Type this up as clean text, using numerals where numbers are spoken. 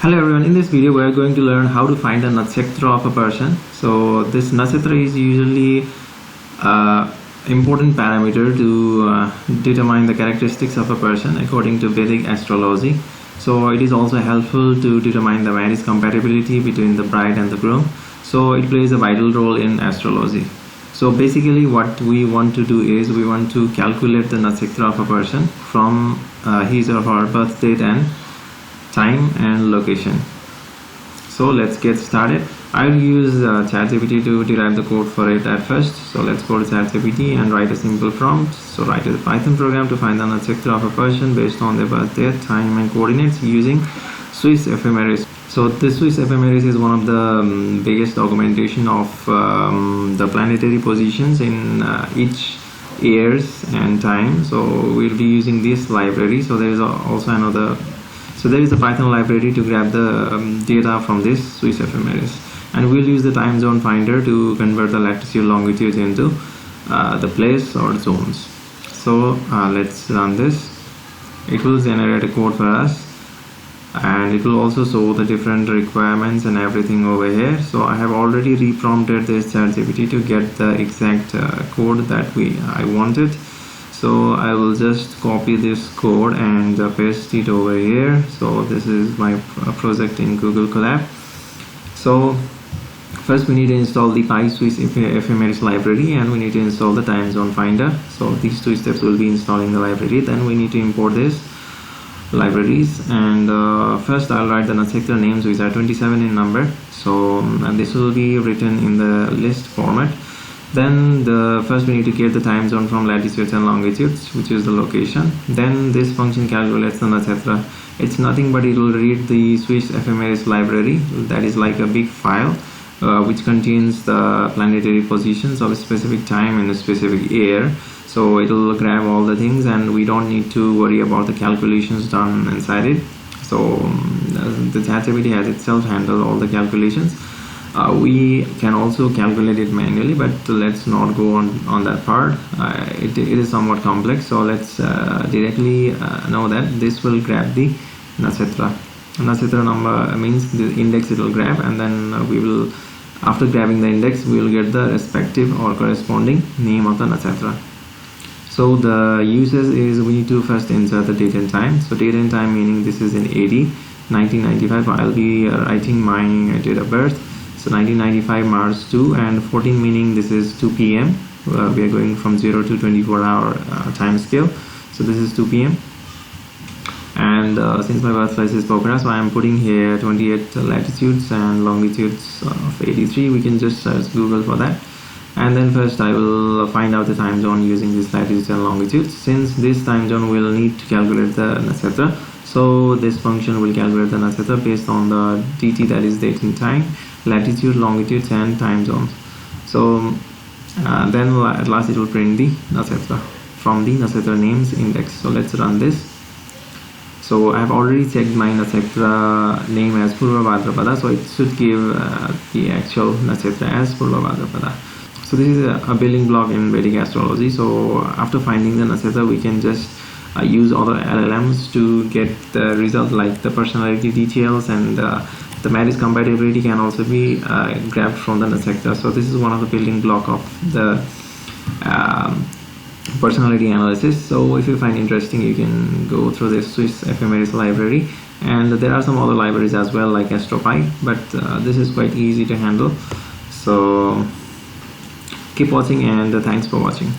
Hello everyone, in this video we are going to learn how to find the nakshetra of a person. So this nakshetra is usually important parameter to determine the characteristics of a person according to Vedic astrology. So it is also helpful to determine the marriage compatibility between the bride and the groom. So it plays a vital role in astrology. So basically what we want to do is we want to calculate the nakshetra of a person from his or her birth date and time and location. So let's get started. I'll use ChatGPT to derive the code for it at first. So let's go to ChatGPT and write a simple prompt. So write a Python program to find the nakshetra of a person based on their birth date, time and coordinates using Swiss ephemeris. So this Swiss ephemeris is one of the biggest augmentation of the planetary positions in each years and time. So we'll be using this library. So there is also another. So there is a Python library to grab the data from this Swiss ephemeris, and we'll use the time zone finder to convert the latitude longitude into the place or zones. So let's run this. It will generate a code for us, and it will also show the different requirements and everything over here. So I have already reprompted this ChatGPT to get the exact code that I wanted. So I will just copy this code and paste it over here. So this is my project in Google Colab. So first we need to install the Swiss ephemeris library, and we need to install the time zone finder. So these two steps will be installing the library. Then we need to import this libraries, and first I'll write the nakshetra names, which are 27 in number. So this will be written in the list format. Then first we need to get the time zone from latitudes and longitudes, which is the location. Then this function calculates the nakshetra. It's nothing but it will read the Swiss ephemeris library, that is like a big file which contains the planetary positions of a specific time in a specific year. So it will grab all the things, and we don't need to worry about the calculations done inside it. So the ChatGPT has itself handled all the calculations. We can also calculate it manually, but let's not go on that part. It is somewhat complex, so let's directly know that this will grab the nakshetra. Nakshetra number means the index it will grab, and then we will, after grabbing the index, we will get the respective or corresponding name of the nakshetra. So the uses is we need to first insert the date and time. So date and time meaning this is in AD 1995. I'll be writing my date of birth. So 1995 March 2, and 14 meaning this is 2 p.m. We are going from 0 to 24-hour time scale. So this is 2 p.m. And since my birthplace is Pokhara, so I am putting here 28 latitudes and longitudes of 83. We can just search Google for that. And then first I will find out the time zone using this latitudes and longitudes. Since this time zone will need to calculate the nakshetra, so this function will calculate the nakshetra based on the DT, that is date and time, latitude, longitudes and time zones. So then at last it will print the nakshetra from the nakshetra names index. So let's run this. So I have already checked my nakshetra name as Purva Bhadrapada, so it should give the actual nakshetra as Purva Bhadrapada. So this is a building block in Vedic astrology. So after finding the nakshetra, we can just use other LLMs to get the result, like the personality details, and the marriage compatibility can also be grabbed from the nakshetra. So this is one of the building block of the personality analysis. So if you find interesting, you can go through this Swiss ephemeris library, and there are some other libraries as well like AstroPy, but this is quite easy to handle. So keep watching, and thanks for watching.